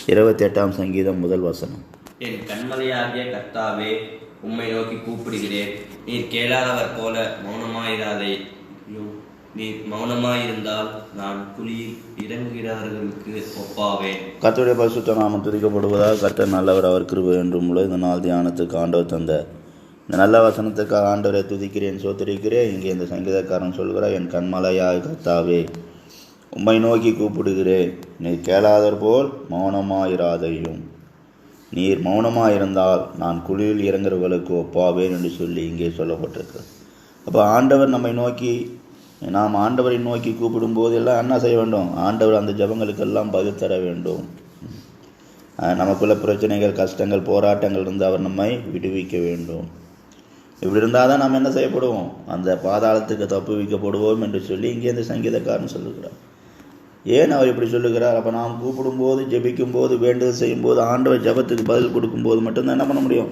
28ஆம் சங்கீதம் முதல் வசனம். என் கண்மலையாகிய கர்த்தாவே, உம்மை நோக்கி கூப்பிடுகிறேன். நீர் கேளாதவர் போல மௌனமாயிராதே. நீர் மௌனமாயிருந்தால் நான் குழியில் இறங்குகிறவர்களுக்கு ஒப்பாவேன். கர்த்தருடைய பரிசுத்த நாமம் துதிக்கப்படுவதால். கர்த்தர் நல்லவர், அவர் கிருபை என்றும் உள்ள. இந்த நாள் தியானத்துக்கு ஆண்டவர் தந்த இந்த நல்ல வசனத்துக்காக ஆண்டவரை துதிக்கிறேன், சோத்திரிக்கிறேன். இங்கே இந்த சங்கீதக்காரன் சொல்கிறார், என் கண்மலையாய் கர்த்தாவே, உம்மை நோக்கி கூப்பிடுகிறேன். நீர் கேளாதவர் போல் மௌனமாயிராதையும். நீர் மௌனமாயிருந்தால் நான் குழியில் இறங்குறவர்களுக்கு ஒப்பாவேன் என்று சொல்லி இங்கே சொல்லப்பட்டிருக்கு. அப்போ ஆண்டவர் நம்மை நோக்கி, நாம் ஆண்டவரை நோக்கி கூப்பிடும்போது எல்லாம் என்ன செய்ய வேண்டும்? ஆண்டவர் அந்த ஜெபங்களுக்கெல்லாம் பதில் தர வேண்டும். நமக்குள்ள பிரச்சனைகள், கஷ்டங்கள், போராட்டங்கள் இருந்து அவர் நம்மை விடுவிக்க வேண்டும். இப்படி இருந்தால் தான் நாம் என்ன செய்யப்படுவோம்? அந்த பாதாளத்துக்கு தப்பு வைக்கப்படுவோம் என்று சொல்லி இங்கே இந்த சங்கீதக்காரன் சொல்லுகிறார். ஏன் அவர் இப்படி சொல்லுகிறார்? அப்போ நாம் கூப்பிடும்போது, ஜெபிக்கும்போது, வேண்டுதல் செய்யும்போது, ஆண்டவர் ஜெபத்துக்கு பதில் கொடுக்கும்போது மட்டும்தான் என்ன பண்ண முடியும்?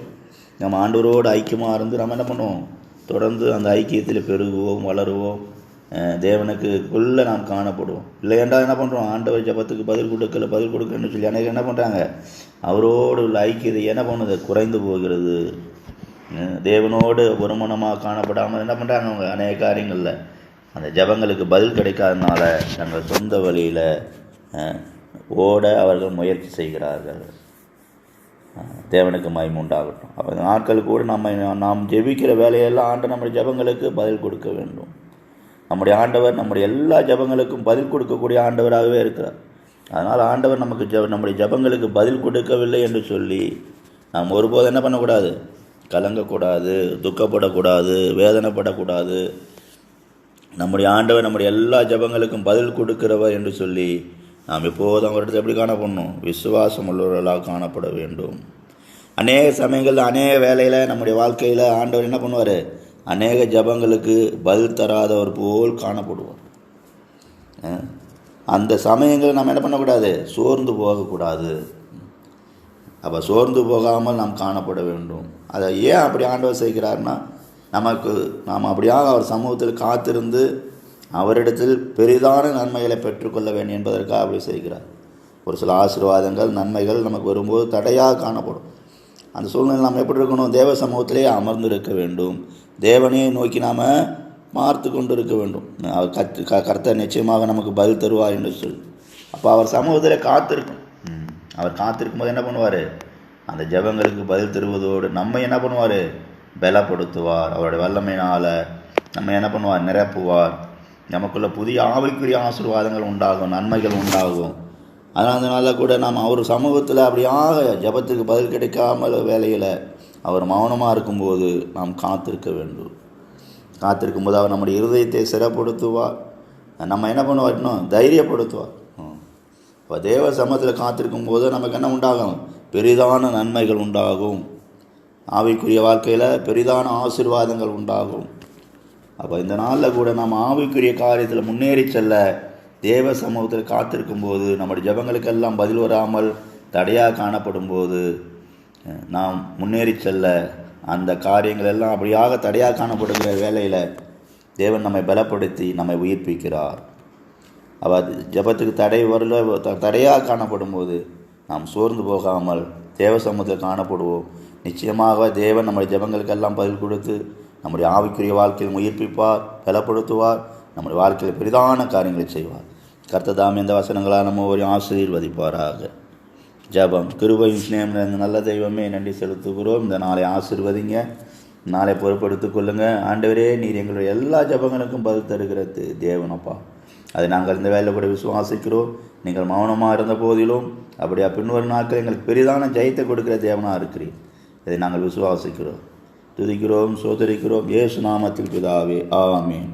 நம்ம ஆண்டவரோடு ஐக்கியமாக இருந்து நம்ம என்ன பண்ணுவோம்? தொடர்ந்து அந்த ஐக்கியத்தில் பெருகுவோம், வளருவோம், தேவனுக்குள்ளே நாம் காணப்படுவோம். இல்லையென்றால் என்ன பண்ணுறோம்? ஆண்டவர் ஜெபத்துக்கு பதில் கொடுக்கலன்னு சொல்லி அநேகம் என்ன பண்ணுறாங்க? அவரோடு உள்ள ஐக்கியத்தை என்ன பண்ணுது? குறைந்து போகிறது. தேவனோடு ஒருமனமாக காணப்படாமல் என்ன பண்ணுறாங்க? அவங்க அநேக காரியங்களில் அந்த ஜெபங்களுக்கு பதில் கிடைக்காதனால தங்கள் சொந்த வழியில் ஓட அவர்கள் முயற்சி செய்கிறார்கள். தேவனுக்கு மகிமை உண்டாகட்டும். அப்போ இந்த நாட்கள் கூட நாம் ஜெபிக்கிற வேலையெல்லாம் ஆண்டு நம்முடைய ஜெபங்களுக்கு பதில் கொடுக்க வேண்டும். நம்முடைய ஆண்டவர் நம்முடைய எல்லா ஜெபங்களுக்கும் பதில் கொடுக்கக்கூடிய ஆண்டவராகவே இருக்கிறார். அதனால் ஆண்டவர் நமக்கு நம்முடைய ஜெபங்களுக்கு பதில் கொடுக்கவில்லை என்று சொல்லி நாம் ஒருபோதும் என்ன பண்ணக்கூடாது? கலங்கக்கூடாது, துக்கப்படக்கூடாது, வேதனைப்படக்கூடாது. நம்முடைய ஆண்டவர் நம்முடைய எல்லா ஜெபங்களுக்கும் பதில் கொடுக்கிறவர் என்று சொல்லி நாம் எப்போதும் அவரிடத்தில் எப்படி காணப்படணும்? விசுவாசம் உள்ளவர்களாக காணப்பட வேண்டும். அநேக சமயங்களில், அநேக வேலையில், நம்முடைய வாழ்க்கையில் ஆண்டவர் என்ன பண்ணுவார்? அநேக ஜெபங்களுக்கு பதில் தராதவர் போல் காணப்படுவார். அந்த சமயங்களில் நாம் என்ன பண்ணக்கூடாது? சோர்ந்து போகக்கூடாது. அப்போ சோர்ந்து போகாமல் நாம் காணப்பட வேண்டும். அதை ஏன் அப்படி ஆண்டவர் செய்கிறார்னா, நாம் அப்படியாக அவர் சமூகத்தில் காத்திருந்து அவரிடத்தில் பெரிதான நன்மைகளை பெற்றுக்கொள்ள வேண்டும் என்பதற்காக அப்படி செய்கிறார். ஒரு சில ஆசீர்வாதங்கள், நன்மைகள் நமக்கு வரும்போது தடையாக காணப்படும். அந்த சூழ்நிலை நாம் எப்படி இருக்கணும்? தேவ சமூகத்திலே அமர்ந்து இருக்க வேண்டும். தேவனையை நோக்கி நாம் பார்த்து கொண்டு இருக்க வேண்டும். அவர் கர்த்தர் நிச்சயமாக நமக்கு பதில் தருவார் என்று சொல்லி அப்போ அவர் சமூகத்தில் காத்திருக்கும். அவர் காத்திருக்கும் போது என்ன பண்ணுவார்? அந்த ஜெபங்களுக்கு பதில் தருவதோடு நம்ம என்ன பண்ணுவார்? பலப்படுத்துவார். அவருடைய வல்லமையினால் நம்ம என்ன பண்ணுவார்? நிரப்புவார். நமக்குள்ள புதிய ஆவிக்குரிய ஆசீர்வாதங்கள் உண்டாகும், நன்மைகள் உண்டாகும். அதனால கூட நாம் அவர் சமூகத்தில் அப்படியாக ஜெபத்துக்கு பதில் கிடைக்காமல் வேலையில் அவர் மௌனமாக இருக்கும்போது நாம் காத்திருக்க வேண்டும். காத்திருக்கும் போது அவர் நம்முடைய இருதயத்தை சிறப்படுத்துவார். நம்ம என்ன பண்ணுவார்? இன்னும் தைரியப்படுத்துவார். இப்போ தேவ சமூகத்தில் காத்திருக்கும் போது நமக்கு என்ன உண்டாகும்? பெரிதான நன்மைகள் உண்டாகும். ஆவிக்குரிய வாழ்க்கையில் பெரிதான ஆசீர்வாதங்கள் உண்டாகும். அப்போ இந்த நாளில் கூட நாம் ஆவிக்குரிய காரியத்தில் முன்னேறி செல்ல தேவ சமூகத்தில் காத்திருக்கும் போது, நம்முடைய ஜெபங்களுக்கெல்லாம் பதில் வராமல் தடையாக காணப்படும் போது நாம் முன்னேறி செல்ல அந்த காரியங்கள் எல்லாம் அப்படியாக தடையாக காணப்படுகிற வேளையில் தேவன் நம்மை பலப்படுத்தி நம்மை உயிர்ப்பிக்கிறார். அவர் ஜெபத்துக்கு தடையாக காணப்படும் போது நாம் சோர்ந்து போகாமல் தேவ சமூகத்தில் காணப்படுவோம். நிச்சயமாக தேவன் நம்முடைய ஜெபங்களுக்கெல்லாம் பதில் கொடுத்து நம்முடைய ஆவிக்குரிய வாழ்க்கையில் உயிர்ப்பிப்பார், பலப்படுத்துவார், நம்முடைய வாழ்க்கையில் பெரிதான காரியங்களை செய்வார். கர்த்தர் தாமே இந்த வசனங்களால் நம்ம ஒரு ஆசீர்வதிப்பாராக. ஜெபம். கிருபையும் சிநேகம் நிறைந்த நல்ல தெய்வமே, நன்றி செலுத்துகிறோம். இந்த நாளை ஆசீர்வதிங்க, நாளை பொறுப்படுத்திக் கொள்ளுங்கள். ஆண்டவரே, நீர் எங்களுடைய எல்லா ஜெபங்களுக்கும் பதில் தருகிற தேவனப்பா. அதை நாங்கள் இந்த வேலையில் கூட விசுவாசிக்கிறோம். நீங்கள் மௌனமாக இருந்த போதிலும் அப்படியா பின்வரும் நாட்கள் எங்களுக்கு பெரிதான ஜெயத்தை கொடுக்கிற தேவனாக இருக்கிறீர். இதை நாங்கள் விசுவாசிக்கிறோம், துதிக்கிறோம், சோதரிக்கிறோம். இயேசு நாமத்தில் பிதாவே, ஆமென்.